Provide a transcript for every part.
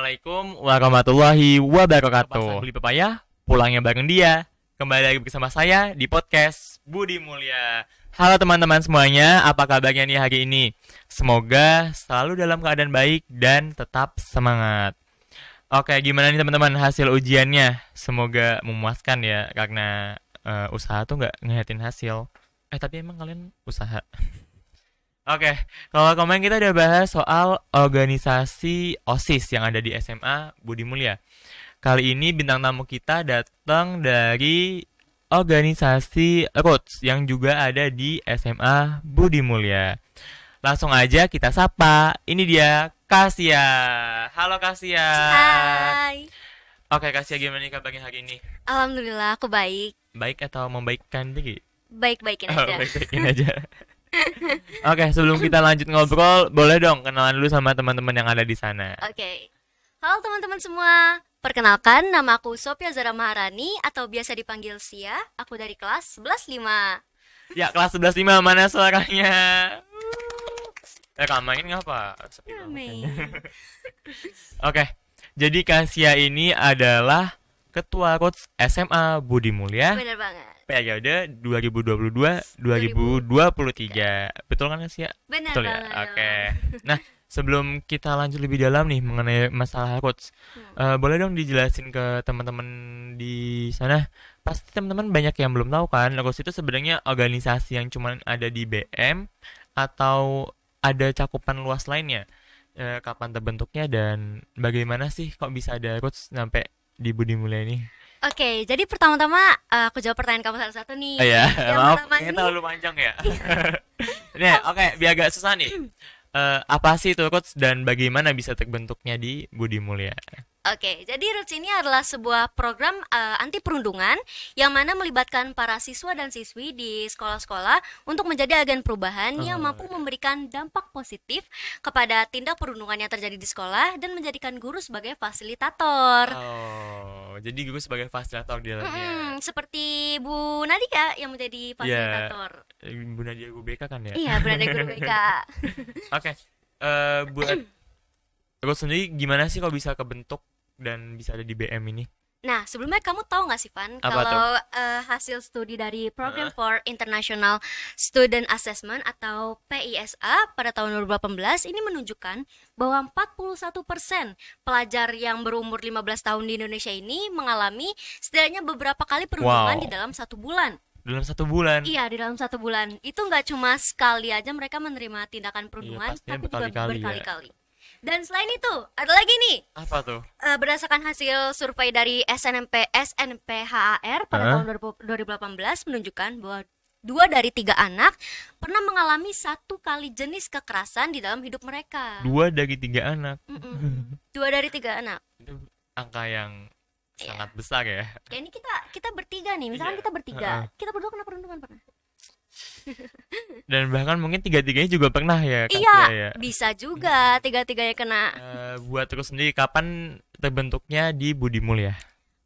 Assalamualaikum warahmatullahi wabarakatuh. Beli pepaya, pulangnya bareng dia. Kembali lagi bersama saya di podcast Budi Mulia. Halo teman-teman semuanya, apa kabarnya nih hari ini? Semoga selalu dalam keadaan baik dan tetap semangat. Oke, gimana nih teman-teman hasil ujiannya? Semoga memuaskan ya, karena usaha tuh nggak ngeliatin hasil. Tapi emang kalian usaha? Oke, kalau kemarin kita udah bahas soal organisasi OSIS yang ada di SMA Budi Mulia. Kali ini bintang tamu kita datang dari organisasi Roots yang juga ada di SMA Budi Mulia. Langsung aja kita sapa. Ini dia Kasia. Halo Kasia. Hai. Oke Kasia, gimana nih kabarnya hari ini? Alhamdulillah aku baik. Baik atau membaikkan diri? Baik-baikin Oh, aja. baik-baikin aja. Oke, sebelum kita lanjut ngobrol, boleh dong kenalan dulu sama teman-teman yang ada di sana. Oke. Halo teman-teman semua. Perkenalkan, nama aku Sophia Zara Maharani atau biasa dipanggil Sia. Aku dari kelas 11-5. Ya, kelas 11.5 mana suaranya? Main ngapa? Sepi banget Rame. kayaknya. Oke, jadi Kasia ini adalah Ketua Roots SMA Budi Mulia Bener banget. periode 2022-2023. Betul kan Kasia? Bener Betul ya? banget. Oke. Nah, sebelum kita lanjut lebih dalam nih mengenai masalah Roots, boleh dong dijelasin ke teman-teman di sana. Pasti teman-teman banyak yang belum tahu kan, Roots itu sebenarnya organisasi yang cuma ada di BM atau ada cakupan luas lainnya. Kapan terbentuknya dan bagaimana sih kok bisa ada Roots sampai di Budi Mulia ini? Oke, jadi pertama-tama aku jawab pertanyaan kamu satu-satu nih. Oh ya, Yang maaf, pertama ini nih, terlalu panjang ya. Nih, oke, biar agak susah nih. Apa sih itu Roots dan bagaimana bisa terbentuknya di Budi Mulia? Oke, jadi Roots ini adalah sebuah program anti perundungan yang mana melibatkan para siswa dan siswi di sekolah-sekolah untuk menjadi agen perubahan yang mampu memberikan dampak positif kepada tindak perundungan yang terjadi di sekolah dan menjadikan guru sebagai fasilitator. Oh, jadi gue sebagai fasilitator di dalamnya. Seperti Bu Nadia yang menjadi fasilitator. Bu Nadia BK kan ya? Iya, berada guru BK. Oke, buat Roots sendiri gimana sih kok bisa kebentuk dan bisa ada di BM ini? Nah, sebelumnya kamu tahu nggak sih, Pan, Apa kalau hasil studi dari Program for International Student Assessment atau PISA pada tahun 2018 ini menunjukkan bahwa 41% pelajar yang berumur 15 tahun di Indonesia ini mengalami setidaknya beberapa kali perundungan Wow. di dalam 1 bulan. Dalam 1 bulan? Iya, di dalam 1 bulan. Itu nggak cuma sekali aja mereka menerima tindakan perundungan, pastinya tapi juga berkali-kali ya. berkali-kali. Dan selain itu, ada lagi nih. Apa tuh? Berdasarkan hasil survei dari SNPHAR pada tahun 2018 menunjukkan bahwa 2 dari 3 anak pernah mengalami 1 kali jenis kekerasan di dalam hidup mereka. 2 dari 3 anak. 2 dari 3 anak. Itu angka yang Iya. sangat besar ya. Ya ini kita bertiga nih, misalkan Iya. kita bertiga, kita berdua kena perundungan pernah. Dan bahkan mungkin 3-3-nya juga pernah ya, Kak Iya, Sia ya. bisa juga 3-3-nya kena. Buat terus sendiri kapan terbentuknya di Budi Mulia?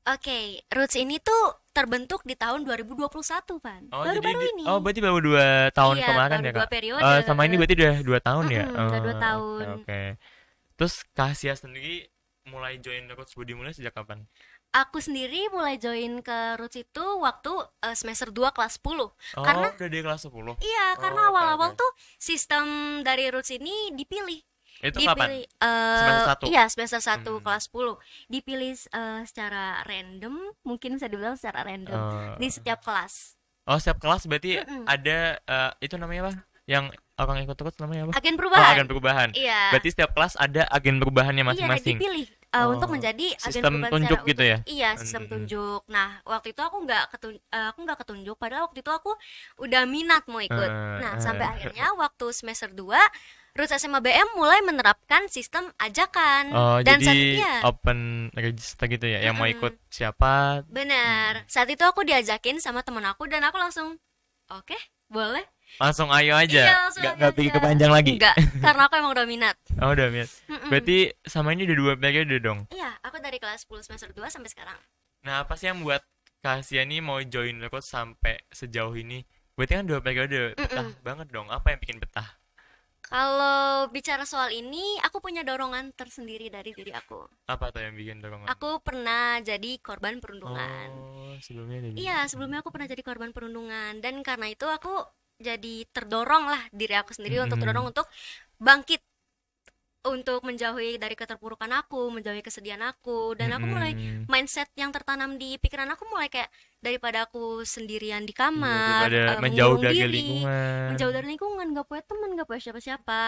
Oke, Roots ini tuh terbentuk di tahun 2021, Pan. Oh, Baru-baru ini. Oh, berarti baru 2 tahun Iya, kemarin baru ya, 2 Kak? periode. Sama ini berarti udah 2 tahun ya? Udah 2 Oh, tahun. Oke. Terus Kasia sendiri mulai join Roots Budi Mulia sejak kapan? Aku sendiri mulai join ke Roots itu waktu semester 2 kelas 10. Oh, Karena udah di kelas 10. iya, karena oke, awal-awal oke. tuh sistem dari Roots ini dipilih. Itu kapan? Dipilih Semester 1? iya, semester 1 kelas 10. Dipilih secara random, mungkin bisa dibilang secara random di setiap kelas. Oh, setiap kelas berarti ada itu namanya apa? Yang orang ikut terus namanya apa? Agen Oh, perubahan. agen perubahan. Iya. Berarti setiap kelas ada agen perubahannya Iya, masing-masing. dipilih untuk menjadi agen Sistem perubahan tunjuk secara gitu utuh. ya? Iya, sistem tunjuk. Nah, waktu itu aku nggak ketunjuk, padahal waktu itu aku udah minat mau ikut. Nah, sampai akhirnya waktu semester 2 Roots SMA BM mulai menerapkan sistem ajakan. Oh, Dan saat jadi itu ya, open register gitu ya. Yang mau ikut siapa? benar. Saat itu aku diajakin sama temen aku dan aku langsung, oke, boleh. Langsung ayo Iya, aja. langsung Nggak aja. pikir kepanjang lagi. Enggak, karena aku emang udah minat. Oh, udah Miat. Berarti sama ini udah 2 periode dong. Iya, aku dari kelas 10 semester 2 sampai sekarang. Nah, apa sih yang buat Kasia nih mau join Roots sampai sejauh ini? Berarti kan 2 periode, betah banget dong. Apa yang bikin betah? Kalau bicara soal ini, aku punya dorongan tersendiri dari diri aku. Apa tuh yang bikin dorongan? Aku pernah jadi korban perundungan. Oh, sebelumnya ada Iya, sebelumnya aku pernah jadi korban perundungan dan karena itu aku jadi terdorong lah diri aku sendiri untuk terdorong untuk bangkit, untuk menjauhi dari keterpurukan aku, menjauhi kesedihan aku, dan aku mulai mindset yang tertanam di pikiran aku mulai kayak daripada aku sendirian di kamar, daripada menjauh mengurung dari diri, lingkungan. menjauh dari lingkungan, gak punya teman, gak punya siapa-siapa.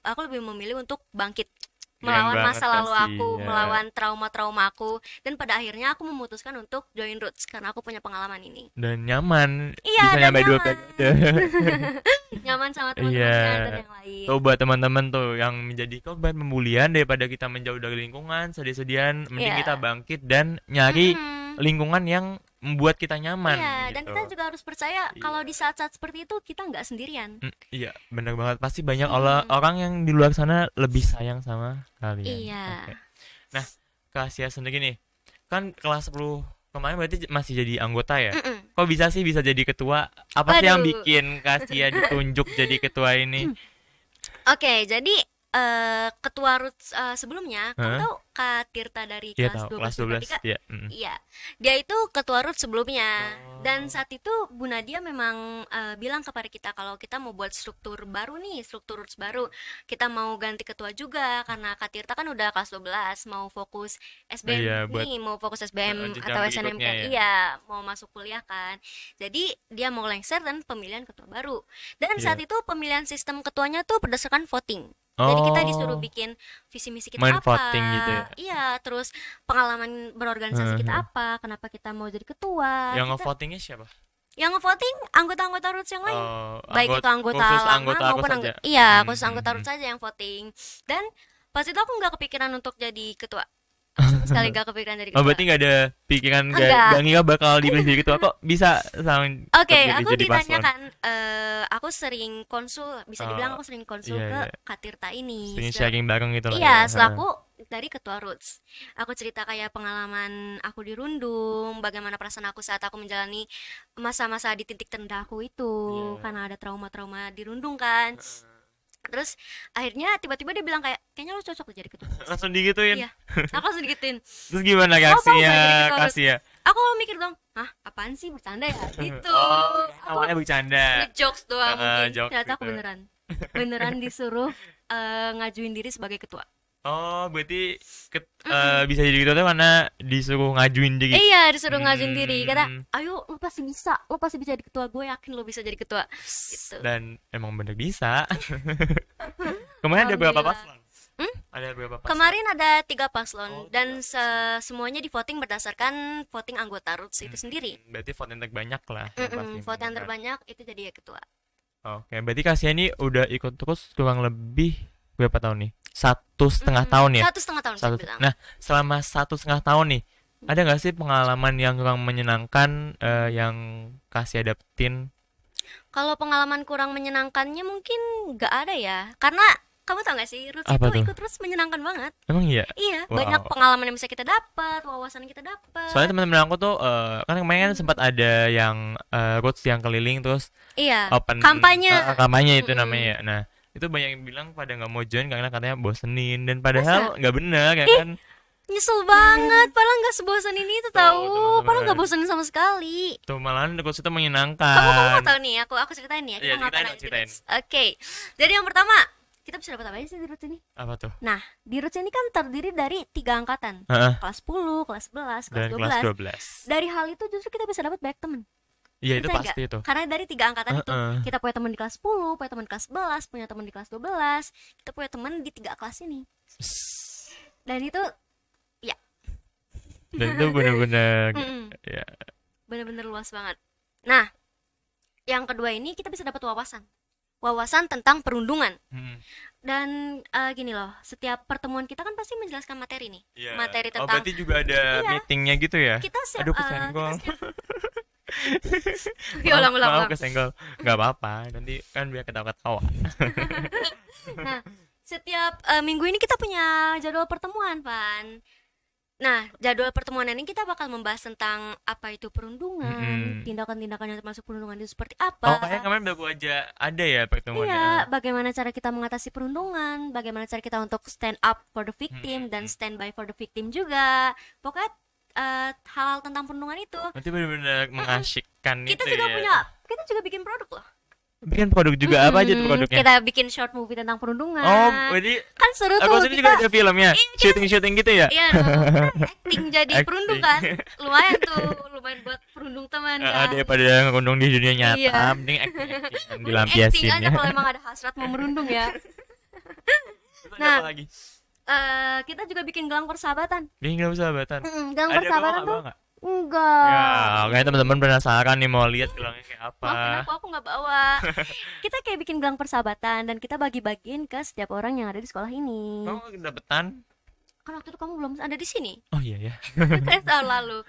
Aku lebih memilih untuk bangkit, melawan banget masa lalu pasti, aku, ya. melawan trauma-trauma aku, dan pada akhirnya aku memutuskan untuk join Roots karena aku punya pengalaman ini. Dan nyaman, Iya, bisa dan nyampe dua nyaman. periode. Nyaman sama teman-teman Iya. dan yang lain. Tuh buat teman-teman tuh yang menjadi korban pembulian, daripada kita menjauh dari lingkungan, sedih-sedihan, mending Iya. kita bangkit dan nyari Mm-mm. lingkungan yang membuat kita nyaman Iya, gitu. dan kita juga harus percaya kalau Iya. di saat-saat seperti itu kita nggak sendirian. Iya, benar banget. Pasti banyak orang yang di luar sana lebih sayang sama kalian. Iya. Oke. Nah, Kak Asia sendiri nih, kan kelas 10 kemarin berarti masih jadi anggota ya? Mm-mm. Kok bisa sih bisa jadi ketua? Apa sih yang Waduh. bikin Kak Asia ditunjuk jadi ketua ini? Oke, jadi ketua Roots sebelumnya, kamu Hah? tahu Kak Tirta dari Iya kelas tahu, 12 kelas 12. Matematika? Iya. Iya, dia itu ketua Roots sebelumnya. Oh. Dan saat itu Bu Nadia memang bilang kepada kita kalau kita mau buat struktur baru nih, struktur Roots baru. Kita mau ganti ketua juga karena Kak Tirta kan udah kelas 12, mau fokus SBM Iya, buat nih, mau fokus SBM jenjang atau SNMK. berikutnya ya. Iya, mau masuk kuliah kan. Jadi dia mau lengser dan pemilihan ketua baru. Dan Iya. saat itu pemilihan sistem ketuanya tuh berdasarkan voting. Jadi kita disuruh Oh, bikin visi misi kita main apa, voting gitu ya. iya, terus pengalaman berorganisasi kita Heeh. apa, kenapa kita mau jadi ketua. Yang Kita ngevotingnya siapa? yang ngevoting anggota-anggota Roots yang lain, Oh, baik itu anggota khusus lama anggota aku maupun saja. iya, khusus anggota Hmm. Roots saja yang voting. Dan pas itu aku nggak kepikiran untuk jadi ketua, sama sekali nggak kepikiran jadi Oh, ketua. berarti nggak ada pikiran Enggak. gak ngira bakal dipilih jadi ketua, kok bisa sama Oke, kepilih aku jadi paslon? ditanyakan, aku sering konsul, bisa dibilang Oh, aku sering konsul iya, ke iya. Kak Tirta ini. Sering Setelah- sharing bareng gitu lah Iya, ya. selaku dari ketua Roots. Aku cerita kayak pengalaman aku dirundung, bagaimana perasaan aku saat aku menjalani masa-masa di titik terendah aku itu, Iya. karena ada trauma-trauma dirundung kan. Terus akhirnya tiba-tiba dia bilang kayak, kayaknya lo cocok jadi ketua. Langsung digituin. Iya, aku langsung digituin. Terus gimana Kamu mau reaksinya nggak jadi ketua Roots? Kasih ya? Aku mikir dong, hah apaan sih, bercanda ya? Gitu. Oh, Aku awalnya bercanda. ngejokes doang mungkin. jokes Ternyata aku gitu. beneran disuruh ngajuin diri sebagai ketua. Oh, berarti bisa jadi ketua tuh karena disuruh ngajuin diri. Iya, disuruh ngajuin diri. Kata, Hmm. ayo lo pasti bisa jadi ketua. Gue yakin lo bisa jadi ketua. Gitu. Dan emang bener bisa. Kemarin ada berapa Alhamdulillah. paslon? Ada berapa paslon? Kemarin ada 3 paslon Oh, dan semuanya di voting berdasarkan voting anggota Roots itu sendiri. Berarti vote yang terbanyak lah. yang pasti Vote yang menang. terbanyak itu jadi ketua. Oke, berarti Kasia ini udah ikut terus kurang lebih berapa tahun nih? 1,5 tahun ya? 1,5 tahun saya Satu. bilang. Nah, selama 1,5 tahun nih, ada nggak sih pengalaman yang kurang menyenangkan yang Kasia dapetin? Kalau pengalaman kurang menyenangkannya mungkin nggak ada ya. Karena kamu tau gak sih, Roots Apa itu tuh? ikut terus menyenangkan banget. Emang iya? Iya, Wow. banyak pengalaman yang bisa kita dapat, wawasan yang kita dapat. Soalnya teman-teman aku tuh kan kemarin kan sempat ada yang Roots yang keliling terus Iya, open kampanye. kampanye itu Mm-mm. namanya ya. Nah, itu banyak yang bilang pada nggak mau join karena katanya bosenin dan padahal nggak bener ya kan? Nyesel banget, padahal nggak sebosan ini tuh Tuh, tahu, teman-teman. padahal nggak bosanin sama sekali. Tuh malahan Roots itu Kamu menyenangkan. mau tahu nih, aku ceritain nih ya, Iya, kita ngapain ceritain dong, aja di ceritain. Roots. Oke, jadi yang pertama, kita bisa dapat apa aja sih di Roots ini? Apa tuh? Nah, di Roots ini kan terdiri dari 3 angkatan, Heeh. kelas 10, kelas 11, kelas Dan 12. kelas 12. Dari hal itu justru kita bisa dapat banyak teman. Iya, itu Percaya pasti nggak? itu. Karena dari 3 angkatan itu, Heeh. kita punya teman di kelas 10, punya teman di kelas 11, punya teman di kelas 12, kita punya teman di 3 kelas ini. Dan itu, ya, Dan itu bener-bener mm-mm, ya. bener-bener luas banget. Nah, yang kedua ini kita bisa dapat wawasan tentang perundungan. Hmm. Dan gini loh, setiap pertemuan kita kan pasti menjelaskan materi nih, Iya. materi Oh, tentang berarti juga ada Iya. meetingnya gitu ya? kita siap. Aduh, kesenggol. Ya, ulang. Maaf kesenggol. Nggak apa-apa, nanti kan biar ketawa-ketawa. Nah, setiap minggu ini kita punya jadwal pertemuan, Pan. Nah, jadwal pertemuan ini kita bakal membahas tentang apa itu perundungan, Mm-mm. tindakan-tindakan yang termasuk perundungan itu seperti Oh, apa. kayaknya kemarin baru aja ada ya pertemuannya. Iya, bagaimana cara kita mengatasi perundungan, bagaimana cara kita untuk stand up for the victim dan Mm-mm. stand by for the victim juga. Pokoknya hal-hal tentang perundungan itu. Berarti benar-benar mengasyikkan Kita itu juga ya. kita juga bikin produk loh. Bikin produk juga apa aja tuh produknya? Kita bikin short movie tentang perundungan. Oh, berarti Kan seru aku tuh sini juga ada filmnya, Iya, syuting-syuting gitu ya? Iya dong, kan acting jadi Acting. perundung kan. Lumayan tuh, lumayan buat perundung teman kan. Daripada ngerundung di dunia nyata, Iya. mending acting Acting dilampiasin aja ya. kalau emang ada hasrat mau merundung ya. Terus ada Nah, apa lagi? Kita juga bikin gelang persahabatan. Bikin nggak persahabatan. Gelang Ada persahabatan bawa tuh nggak? enggak. Ya, kayaknya teman-teman penasaran nih mau lihat gelangnya kayak apa. Wah, kenapa aku nggak bawa? Kita kayak bikin gelang persahabatan dan kita bagi-bagiin ke setiap orang yang ada di sekolah ini. Kamu kedapetan? Kan waktu itu kamu belum ada di sini. Oh iya ya. Kan tahun lalu.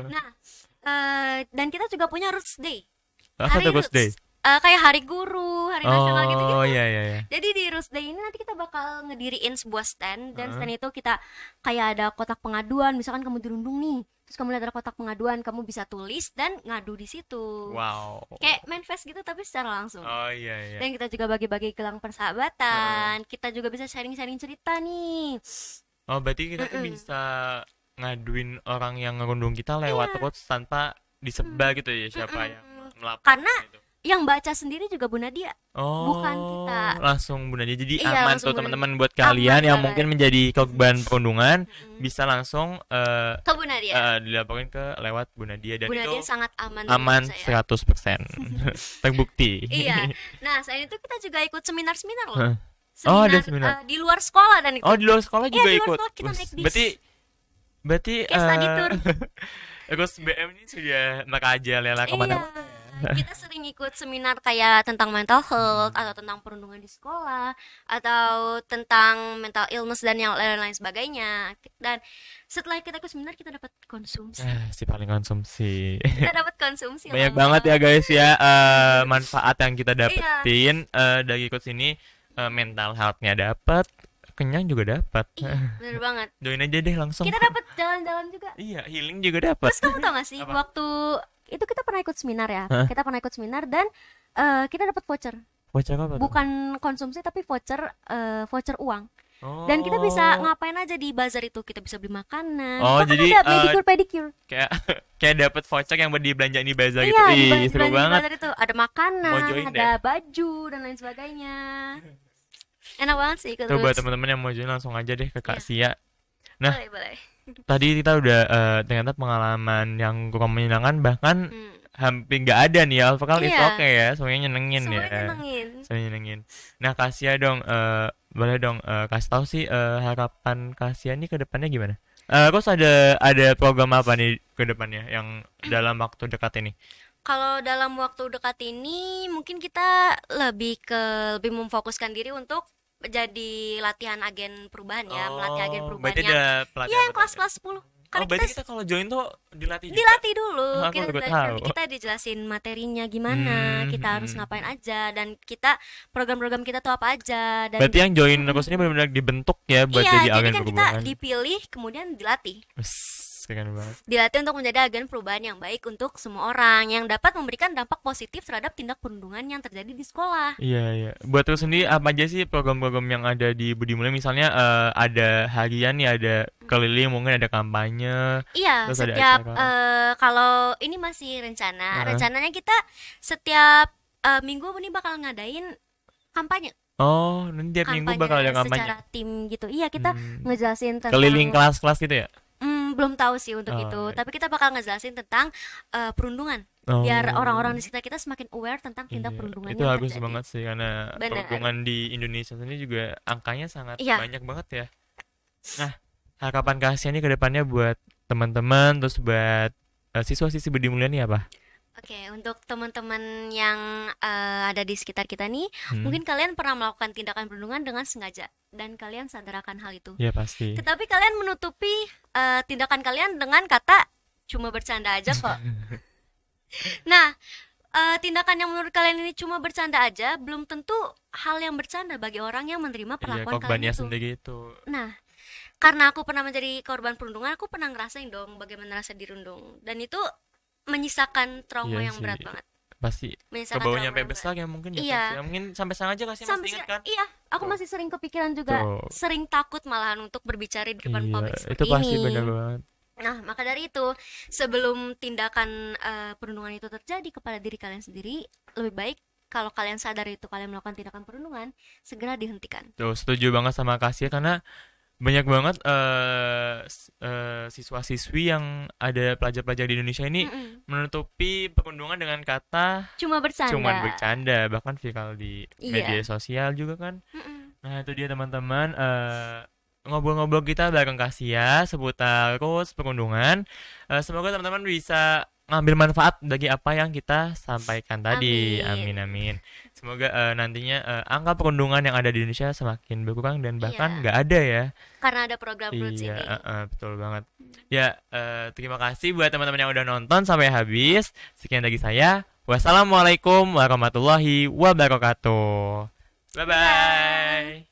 Nah, dan kita juga punya Roots Day. Apa tuh Roots Day? Kayak hari guru, hari nasional gitu-gitu. Oh iya iya iya. Jadi di Roots Day ini nanti kita bakal ngediriin sebuah stand dan Heeh. stand itu kita kayak ada kotak pengaduan, misalkan kamu dirundung nih, terus kamu lihat ada kotak pengaduan, kamu bisa tulis dan ngadu di situ. Wow. Kayak manifest gitu tapi secara langsung. Oh iya iya. Dan kita juga bagi-bagi gelang persahabatan. Kita juga bisa sharing-sharing cerita nih. Oh berarti kita tuh bisa ngaduin orang yang ngerundung kita lewat quotes tanpa disebar gitu ya siapa yang melapor Karena gitu. yang baca sendiri juga Bu Nadia. Oh, bukan kita. langsung Bunda jadi Iya, aman langsung tuh Bunda. teman-teman buat kalian yang banget. mungkin menjadi korban perundungan bisa langsung Ke Bu Nadia. dilaporkan ke lewat Bu Nadia dan Bu itu Nadia sangat aman aman menurut saya. 100% terbukti. Iya. Nah, selain itu kita juga ikut seminar-seminar loh. Hah? Oh, ada seminar. Di luar sekolah dan ikut. Oh di luar sekolah Iya, juga di luar ikut. sekolah kita Wus, naik bis. berarti Kayak study tour. Terus BM ini sudah merajalela kemana-mana. Iya. Kita sering ikut seminar kayak tentang mental health atau tentang perundungan di sekolah atau tentang mental illness dan yang lain-lain sebagainya. Dan setelah kita ikut seminar kita dapat konsumsi. Si paling konsumsi. Kita dapat konsumsi Banyak loh. banget ya guys ya manfaat yang kita dapetin dari ikut sini. Mental health-nya dapat, kenyang juga dapat. Iya, bener banget. Doain aja deh langsung. Kita dapat jalan-jalan juga. Iya, healing juga dapat. Terus kamu tau gak sih Apa? waktu itu kita pernah ikut seminar ya. Hah? Kita pernah ikut seminar dan kita dapat voucher. Voucher apa tuh? Bukan konsumsi tapi voucher voucher uang. Oh. Dan kita bisa ngapain aja di bazar itu? Kita bisa beli makanan. Oh, Bahkan jadi, ada pedicure pedicure. kayak kayak dapat voucher yang buat dibelanja di bazar gitu. Iya, Ih, seru di banget. bazar itu ada makanan, Mau join ada baju dan lain sebagainya. Enak banget sih ikut Tuh buat terus. teman-teman yang mau join langsung aja deh ke Kak Iya. Sia. Nah, Boleh, boleh. tadi kita udah ternyata pengalaman yang kurang menyenangkan bahkan Hmm. hampir nggak ada nih ya. Vokal itu Iya. oke ya, semuanya nyenengin Semuanya ya. nyenengin. Semuanya nyenengin. Nah, Kak Sia dong boleh dong kasih tahu sih harapan Kak Sia nih ke depannya gimana? Terus ada program apa nih ke depannya yang dalam waktu dekat ini? Kalau dalam waktu dekat ini mungkin kita lebih memfokuskan diri untuk jadi latihan agen perubahan ya, melatih agen perubahan berarti yang ada pelatihan ya yang buat kelas-kelas 10. Karena berarti kita kita kalau join tuh dilatih juga? dilatih dulu, Aku baru tahu. nanti kita dijelasin materinya gimana, kita harus ngapain aja dan kita program-program kita tuh apa aja dan Berarti yang join terus ini benar-benar dibentuk ya buat iya, jadi jadi agen kan kita perubahan. dipilih kemudian dilatih. Wes, keren banget. Dilatih untuk menjadi agen perubahan yang baik untuk semua orang yang dapat memberikan dampak positif terhadap tindak perundungan yang terjadi di sekolah. Iya, iya. Buat terus sendiri apa aja sih program-program yang ada di Budi Mulia? Misalnya ada harian nih, ada keliling, mungkin ada kampanye. Iya, Terus ada setiap acara. kalau ini masih rencana, Heeh. rencananya kita setiap minggu ini bakal ngadain kampanye. Oh, nanti tiap minggu bakal ada kampanye. secara tim gitu. Iya, kita Hmm. ngejelasin tentang Keliling kelas-kelas gitu ya? belum tahu sih untuk Oh, itu, iya. tapi kita bakal ngejelasin tentang perundungan. Biar orang-orang di sekitar kita semakin aware tentang tindak Iya, perundungan itu yang bagus terjadi. banget sih karena Benar. perundungan di Indonesia sendiri juga angkanya sangat Iya. banyak banget ya. Nah, harapan Kak Asia nih ke depannya buat teman-teman terus buat siswa-siswi Budi Mulia nih apa? Oke, untuk teman-teman yang ada di sekitar kita nih, Hmm. mungkin kalian pernah melakukan tindakan perundungan dengan sengaja dan kalian sadar akan hal itu. Ya pasti. Tetapi kalian menutupi tindakan kalian dengan kata cuma bercanda aja kok. Nah, tindakan yang menurut kalian ini cuma bercanda aja belum tentu hal yang bercanda bagi orang yang menerima Iya, perlakuan kalian korbannya itu. sendiri itu. Nah, karena aku pernah menjadi korban perundungan, aku pernah ngerasain dong bagaimana rasa dirundung, dan itu menyisakan trauma Iya yang sih. berat banget. Pasti Menyisakan kebawa trauma nyampe yang besar ya mungkin ya, Iya. Kak. Ya, mungkin sampai sekarang aja kasih Sampai masih ingat kan? iya, aku Tuh. masih sering kepikiran juga, Tuh. sering takut malahan untuk berbicara di depan Iya, publik itu seperti pasti ini. benar banget. Nah, maka dari itu, sebelum tindakan perundungan itu terjadi kepada diri kalian sendiri, lebih baik kalau kalian sadar itu kalian melakukan tindakan perundungan, segera dihentikan. Tuh, setuju banget sama Kasih karena banyak banget siswa-siswi yang ada pelajar-pelajar di Indonesia ini Mm-mm. menutupi perundungan dengan kata Cuma bercanda. cuman bercanda, bahkan viral di media Iya. sosial juga kan. Mm-mm. Nah, itu dia teman-teman, ngobrol-ngobrol kita bareng Kasia seputar rules perundungan. Semoga teman-teman bisa ngambil manfaat dari apa yang kita sampaikan tadi. Amin, Amin. amin. Semoga nantinya angka perundungan yang ada di Indonesia semakin berkurang dan bahkan Iya, nggak ada ya. karena ada program Roots Iya, ini. betul banget. Ya, terima kasih buat teman-teman yang udah nonton sampai habis. Sekian dari saya. Wassalamualaikum warahmatullahi wabarakatuh. Bye Bye. bye.